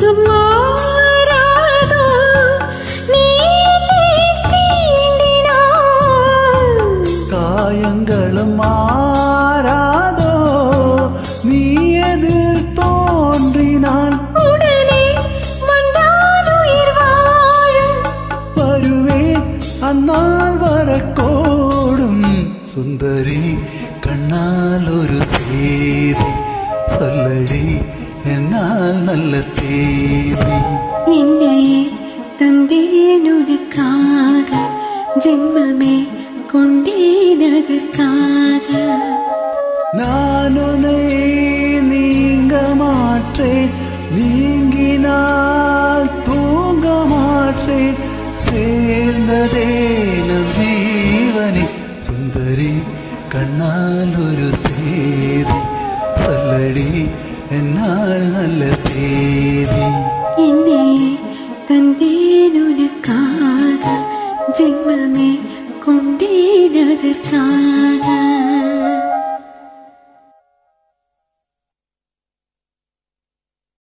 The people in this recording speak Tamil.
சுகம் மாறாதோ நீ தீண்டினாய் காயங்களும் மாறாதோ நீ எதிர் தோன்றினால் உடனே வந்தால் உயிர் வாழும் வருவேன் அந்நாள் வரக்கூடும் சுந்தரி கண்ணால் ஒரு செய்தி சொல்லடி என்னால் நல்ல தேதி என்னையே தந்தேன் உனக்காக ஜென்மமே கொண்டேன் அதற்காக நான் உன்னை நீங்க மாற்றேன் நீங்கினால் தூங்க மாற்றேன் சேர்ந்ததே நம் ஜீவனே சுந்தரி கண்ணால் ஒரு சேதி சொல்லடி என்னால் நல்ல தேதி என்னையே தந்தேன் உனக்காக ஜென்மமே கொண்டேன் அதற்காக